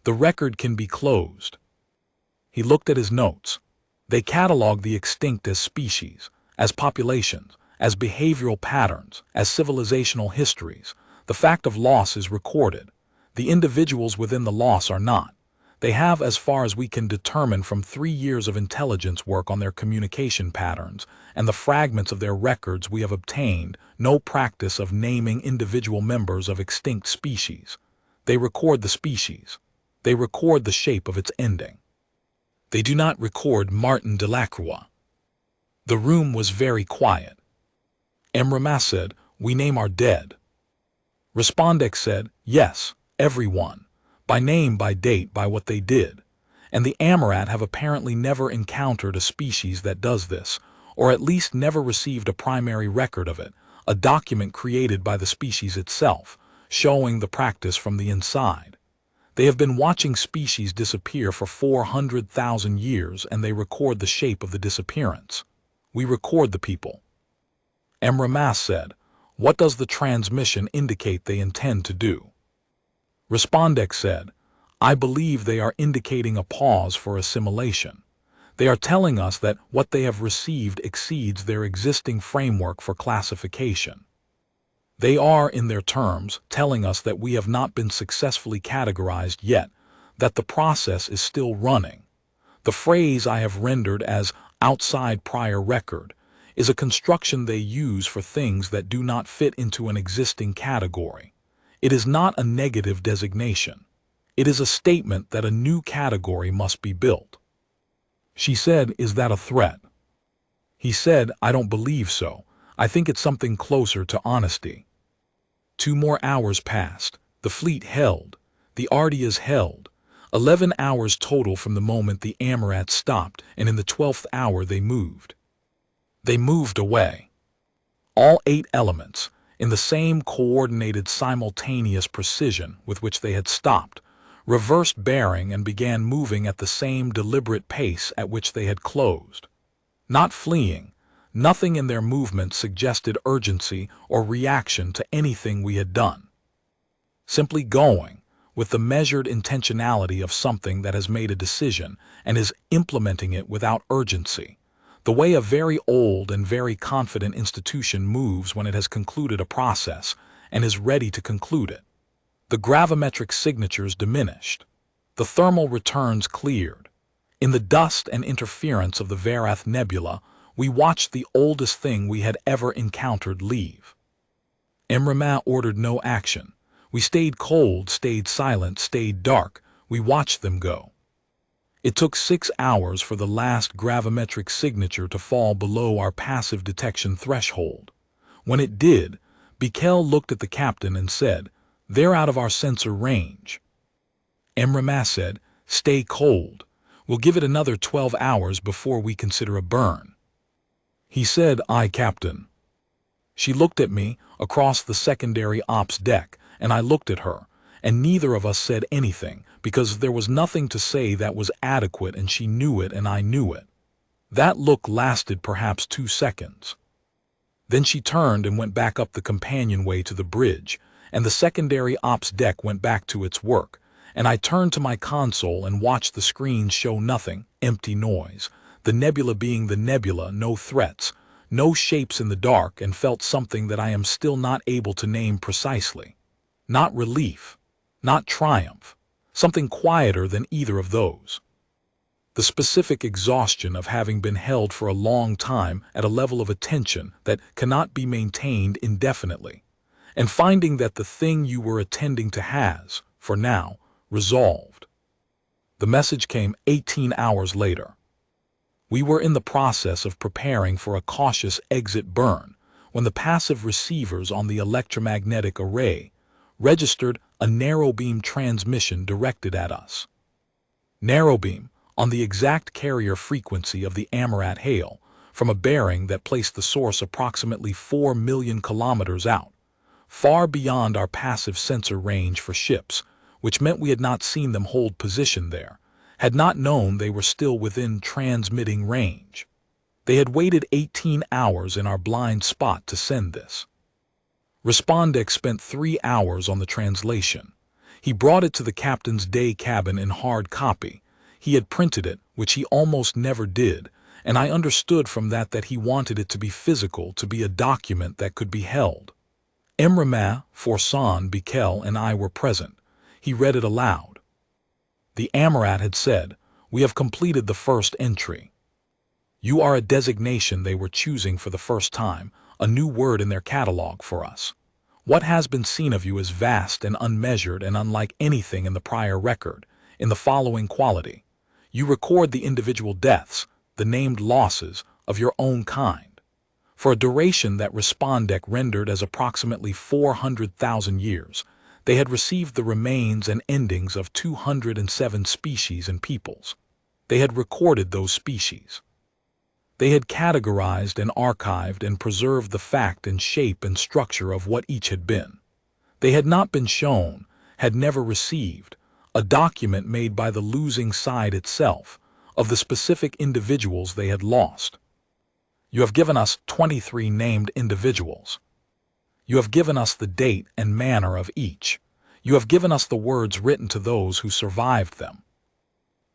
The record can be closed." He looked at his notes. "They catalog the extinct as species, as populations, as behavioral patterns, as civilizational histories. The fact of loss is recorded. The individuals within the loss are not. They have, as far as we can determine from 3 years of intelligence work on their communication patterns and the fragments of their records we have obtained, no practice of naming individual members of extinct species. They record the species. They record the shape of its ending. They do not record Martin Delacroix. The room was very quiet. Amarat said, "We name our dead." Respondek said, "Yes, everyone. By name, by date, by what they did." And the Amarat have apparently never encountered a species that does this, or at least never received a primary record of it, a document created by the species itself, showing the practice from the inside. They have been watching species disappear for 400,000 years, and they record the shape of the disappearance. We record the people. Amarat said, "What does the transmission indicate they intend to do?" Respondek said, "I believe they are indicating a pause for assimilation. They are telling us that what they have received exceeds their existing framework for classification. They are, in their terms, telling us that we have not been successfully categorized yet, that the process is still running. The phrase I have rendered as outside prior record is a construction they use for things that do not fit into an existing category. It is not a negative designation. It is a statement that a new category must be built." She said, "Is that a threat?" He said, "I don't believe so. I think it's something closer to honesty." 2 more hours passed. The fleet held. The Ardeas held. 11 hours total from the moment the Amarat stopped, and in the 12th hour they moved. They moved away. All 8 elements, in the same coordinated simultaneous precision with which they had stopped, reversed bearing and began moving at the same deliberate pace at which they had closed. Not fleeing, nothing in their movement suggested urgency or reaction to anything we had done. Simply going, with the measured intentionality of something that has made a decision and is implementing it without urgency, the way a very old and very confident institution moves when it has concluded a process and is ready to conclude it. The gravimetric signatures diminished. The thermal returns cleared. In the dust and interference of the Verath Nebula, we watched the oldest thing we had ever encountered leave. Amarat ordered no action. We stayed cold, stayed silent, stayed dark. We watched them go. It took 6 hours for the last gravimetric signature to fall below our passive detection threshold. When it did, Bikel looked at the captain and said, "They're out of our sensor range." Amarat said, "Stay cold. We'll give it another 12 hours before we consider a burn." He said, "Aye, Captain." She looked at me across the secondary ops deck, and I looked at her, and neither of us said anything, because there was nothing to say that was adequate, and she knew it and I knew it. That look lasted perhaps 2 seconds. Then she turned and went back up the companionway to the bridge, and the secondary ops deck went back to its work, and I turned to my console and watched the screen show nothing, empty noise, the nebula being the nebula, no threats, no shapes in the dark, and felt something that I am still not able to name precisely. Not relief, not triumph, something quieter than either of those. The specific exhaustion of having been held for a long time at a level of attention that cannot be maintained indefinitely, and finding that the thing you were attending to has, for now, resolved. The message came 18 hours later. We were in the process of preparing for a cautious exit burn when the passive receivers on the electromagnetic array registered a narrow-beam transmission directed at us. Narrow-beam, on the exact carrier frequency of the Amarat hail, from a bearing that placed the source approximately 4 million kilometers out, far beyond our passive sensor range for ships, which meant we had not seen them hold position there, had not known they were still within transmitting range. They had waited 18 hours in our blind spot to send this. Respondek spent 3 hours on the translation. He brought it to the captain's day cabin in hard copy. He had printed it, which he almost never did, and I understood from that that he wanted it to be physical, to be a document that could be held. Amarat, Forsan, Bikel, and I were present. He read it aloud. The Amarat had said, "We have completed the first entry." You are a designation they were choosing for the first time, a new word in their catalog for us. What has been seen of you is vast and unmeasured and unlike anything in the prior record, in the following quality. You record the individual deaths, the named losses, of your own kind. For a duration that Respondec rendered as approximately 400,000 years, they had received the remains and endings of 207 species and peoples. They had recorded those species. They had categorized and archived and preserved the fact and shape and structure of what each had been. They had not been shown, had never received, a document made by the losing side itself of the specific individuals they had lost. You have given us 23 named individuals. You have given us the date and manner of each. You have given us the words written to those who survived them.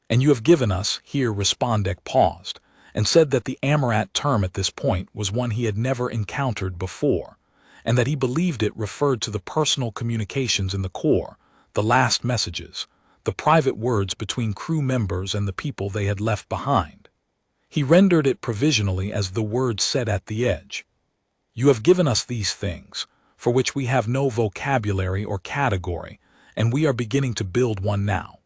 And you have given us, here Respondec paused, and said that the Amarat term at this point was one he had never encountered before, and that he believed it referred to the personal communications in the Corps, the last messages, the private words between crew members and the people they had left behind. He rendered it provisionally as the words said at the edge. You have given us these things, for which we have no vocabulary or category, and we are beginning to build one now.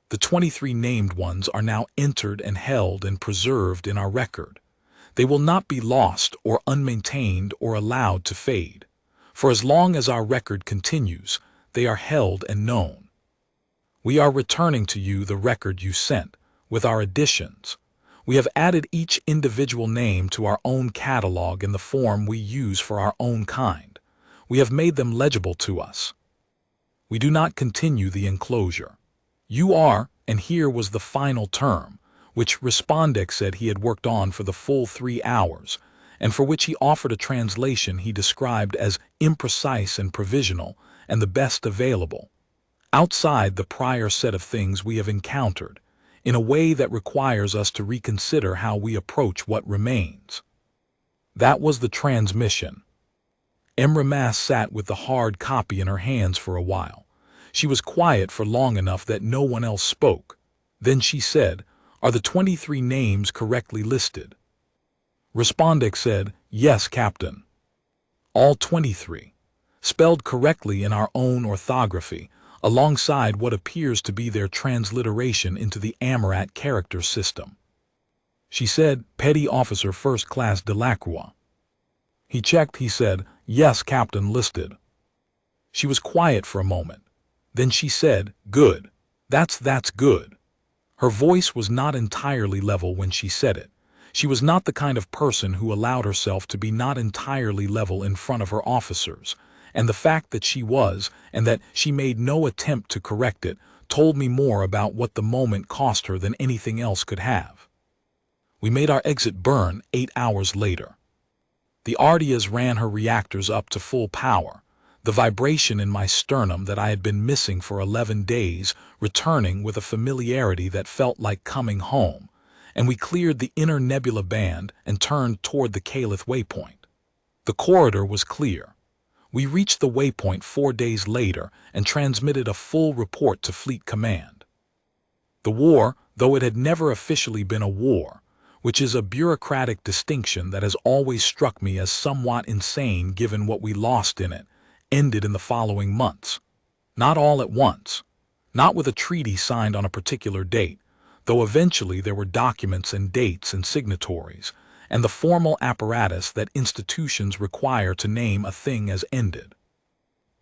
The 23 named ones are now entered and held and preserved in our record. They will not be lost or unmaintained or allowed to fade. For as long as our record continues, they are held and known. We are returning to you the record you sent, with our additions. We have added each individual name to our own catalog in the form we use for our own kind. We have made them legible to us. We do not continue the enclosure. You are, and here was the final term, which Respondec said he had worked on for the full 3 hours, and for which he offered a translation he described as imprecise and provisional and the best available, outside the prior set of things we have encountered, in a way that requires us to reconsider how we approach what remains. That was the transmission. Emramas sat with the hard copy in her hands for a while. She was quiet for long enough that no one else spoke. Then she said, "Are the 23 names correctly listed?" Respondec said, "Yes, Captain." All 23, spelled correctly in our own orthography, alongside what appears to be their transliteration into the Amarat character system. She said, "Petty Officer First Class Delacroix." He checked, he said, "Yes, Captain, listed." She was quiet for a moment. Then she said, "Good. That's good." Her voice was not entirely level when she said it. She was not the kind of person who allowed herself to be not entirely level in front of her officers, and the fact that she was, and that she made no attempt to correct it, told me more about what the moment cost her than anything else could have. We made our exit burn 8 hours later. The Ardeas ran her reactors up to full power, the vibration in my sternum that I had been missing for 11 days returning with a familiarity that felt like coming home, and we cleared the inner nebula band and turned toward the Caliph waypoint. The corridor was clear. We reached the waypoint 4 days later and transmitted a full report to Fleet Command. The war, though it had never officially been a war, which is a bureaucratic distinction that has always struck me as somewhat insane given what we lost in it, ended in the following months. Not all at once, not with a treaty signed on a particular date, though eventually there were documents and dates and signatories, and the formal apparatus that institutions require to name a thing as ended.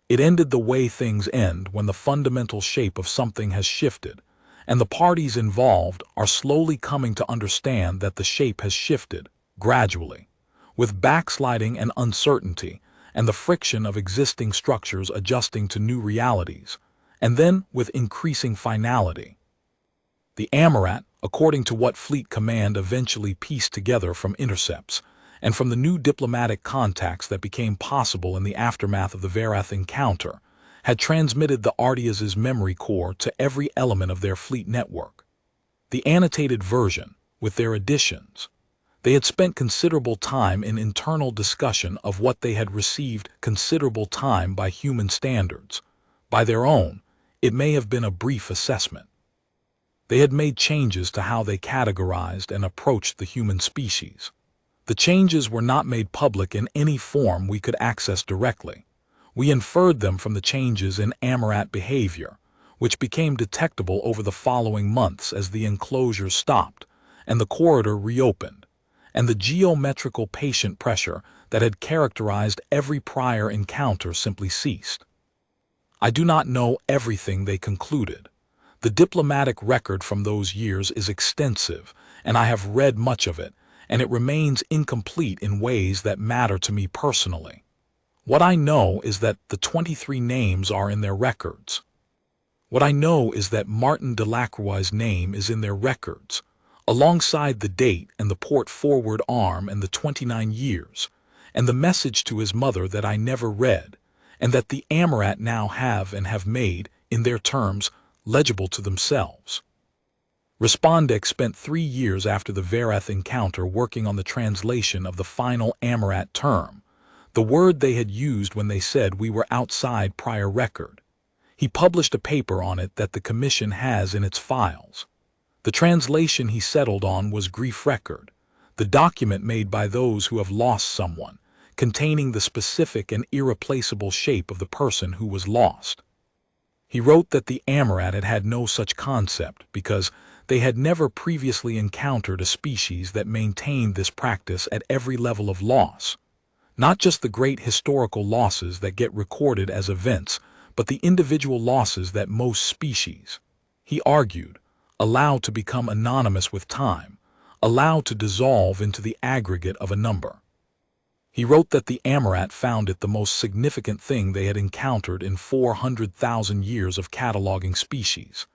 It ended the way things end when the fundamental shape of something has shifted, and the parties involved are slowly coming to understand that the shape has shifted, gradually, with backsliding and uncertainty, and the friction of existing structures adjusting to new realities, and then with increasing finality. The Amarat, according to what Fleet Command eventually pieced together from intercepts, and from the new diplomatic contacts that became possible in the aftermath of the Verath encounter, had transmitted the Ardeas' memory core to every element of their fleet network. The annotated version, with their additions. They had spent considerable time in internal discussion of what they had received considerable time by human standards. By their own, it may have been a brief assessment. They had made changes to how they categorized and approached the human species. The changes were not made public in any form we could access directly. We inferred them from the changes in Amarat behavior, which became detectable over the following months as the enclosure stopped and the corridor reopened, and the geometrical patient pressure that had characterized every prior encounter simply ceased. I do not know everything they concluded. The diplomatic record from those years is extensive, and I have read much of it, and it remains incomplete in ways that matter to me personally. What I know is that the 23 names are in their records. What I know is that Martin Delacroix's name is in their records, alongside the date and the port forward arm and the 29 years, and the message to his mother that I never read, and that the Amarat now have made, in their terms, legible to themselves. Respondek spent 3 years after the Vereth encounter working on the translation of the final Amarat term, the word they had used when they said we were outside prior record. He published a paper on it that the Commission has in its files. The translation he settled on was Grief Record, the document made by those who have lost someone, containing the specific and irreplaceable shape of the person who was lost. He wrote that the Amarat had had no such concept because they had never previously encountered a species that maintained this practice at every level of loss, not just the great historical losses that get recorded as events, but the individual losses that most species, he argued, allow to become anonymous with time, allow to dissolve into the aggregate of a number. He wrote that the Amarat found it the most significant thing they had encountered in 400,000 years of cataloging species,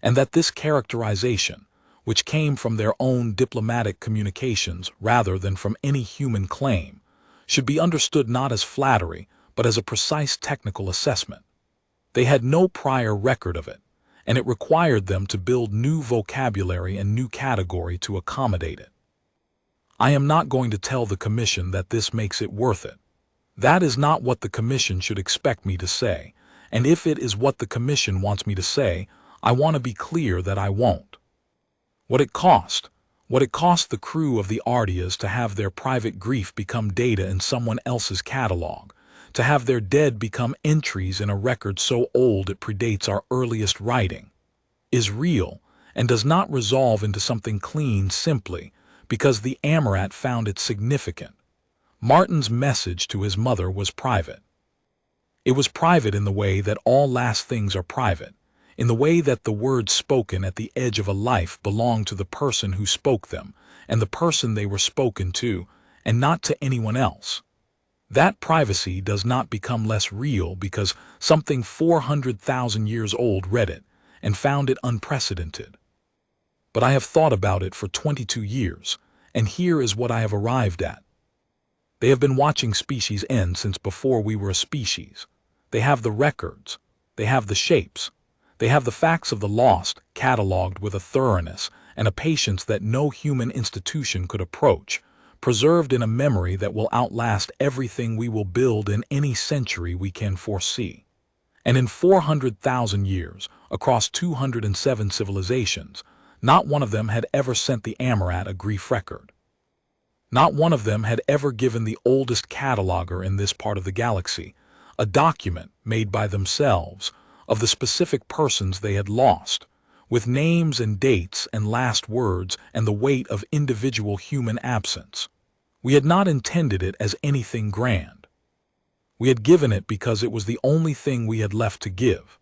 and that this characterization, which came from their own diplomatic communications rather than from any human claim, should be understood not as flattery but as a precise technical assessment. They had no prior record of it, and it required them to build new vocabulary and new category to accommodate it. I am not going to tell the Commission that this makes it worth it. That is not what the Commission should expect me to say, and if it is what the Commission wants me to say, I want to be clear that I won't. What it cost the crew of the Ardeas to have their private grief become data in someone else's catalog, to have their dead become entries in a record so old it predates our earliest writing, is real and does not resolve into something clean simply because the Amarat found it significant. Martin's message to his mother was private. It was private in the way that all last things are private, in the way that the words spoken at the edge of a life belong to the person who spoke them and the person they were spoken to, and not to anyone else. That privacy does not become less real because something 400,000 years old read it and found it unprecedented. But I have thought about it for 22 years, and here is what I have arrived at. They have been watching species end since before we were a species. They have the records. They have the shapes. They have the facts of the lost, catalogued with a thoroughness and a patience that no human institution could approach, preserved in a memory that will outlast everything we will build in any century we can foresee. And in 400,000 years, across 207 civilizations, not one of them had ever sent the Amarat a grief record. Not one of them had ever given the oldest cataloger in this part of the galaxy a document made by themselves of the specific persons they had lost, with names and dates and last words and the weight of individual human absence. We had not intended it as anything grand. We had given it because it was the only thing we had left to give.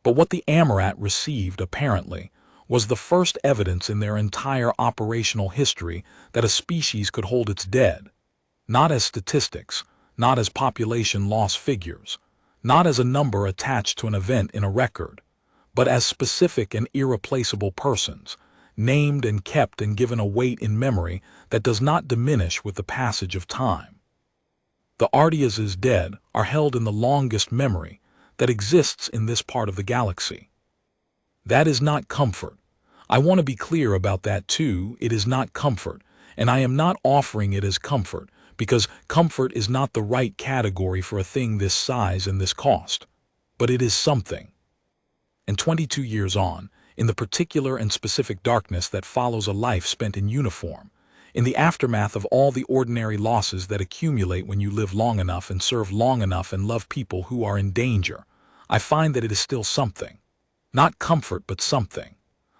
But what the Amarat received, apparently, was the first evidence in their entire operational history that a species could hold its dead, not as statistics, not as population loss figures, not as a number attached to an event in a record, but as specific and irreplaceable persons, named and kept and given a weight in memory that does not diminish with the passage of time. The Ardeas' dead are held in the longest memory that exists in this part of the galaxy. That is not comfort. I want to be clear about that too. It is not comfort, and I am not offering it as comfort, because comfort is not the right category for a thing this size and this cost. But it is something. And 22 years on, in the particular and specific darkness that follows a life spent in uniform, In the aftermath of all the ordinary losses that accumulate when you live long enough and serve long enough and love people who are in danger, I find that it is still something. Not comfort, but something.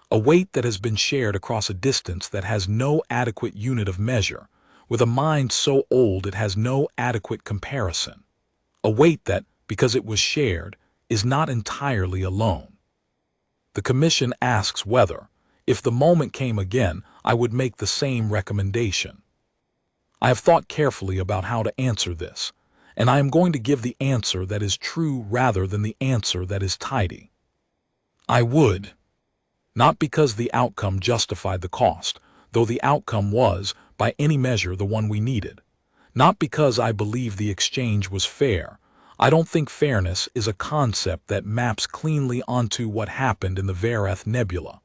A weight that has been shared across a distance that has no adequate unit of measure, with a mind so old it has no adequate comparison. A weight that, because it was shared, is not entirely alone. The Commission asks whether, if the moment came again, I would make the same recommendation. I have thought carefully about how to answer this, and I am going to give the answer that is true rather than the answer that is tidy. I would. Not because the outcome justified the cost, though the outcome was, by any measure, the one we needed. Not because I believe the exchange was fair. I don't think fairness is a concept that maps cleanly onto what happened in the Vareth Nebula.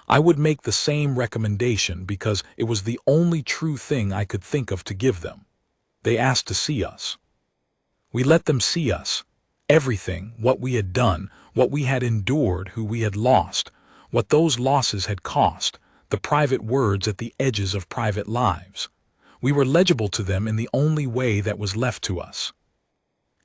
I would make the same recommendation because it was the only true thing I could think of to give them. They asked to see us. We let them see us. Everything, what we had done, what we had endured, who we had lost, what those losses had cost, the private words at the edges of private lives. We were legible to them in the only way that was left to us.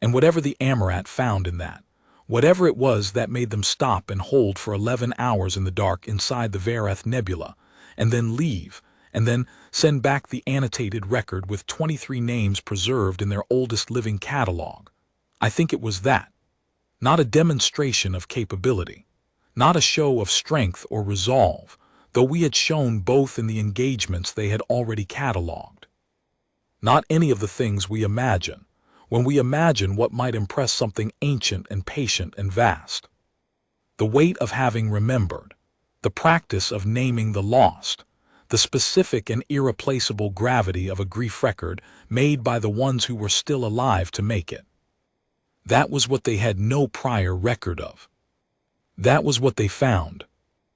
And whatever the Amarat found in that, whatever it was that made them stop and hold for 11 hours in the dark inside the Vareth Nebula, and then leave, and then send back the annotated record with 23 names preserved in their oldest living catalog, I think it was that. Not a demonstration of capability, not a show of strength or resolve, though we had shown both in the engagements they had already catalogued. Not any of the things we imagine, when we imagine what might impress something ancient and patient and vast. The weight of having remembered, the practice of naming the lost, the specific and irreplaceable gravity of a grief record made by the ones who were still alive to make it. That was what they had no prior record of. That was what they found,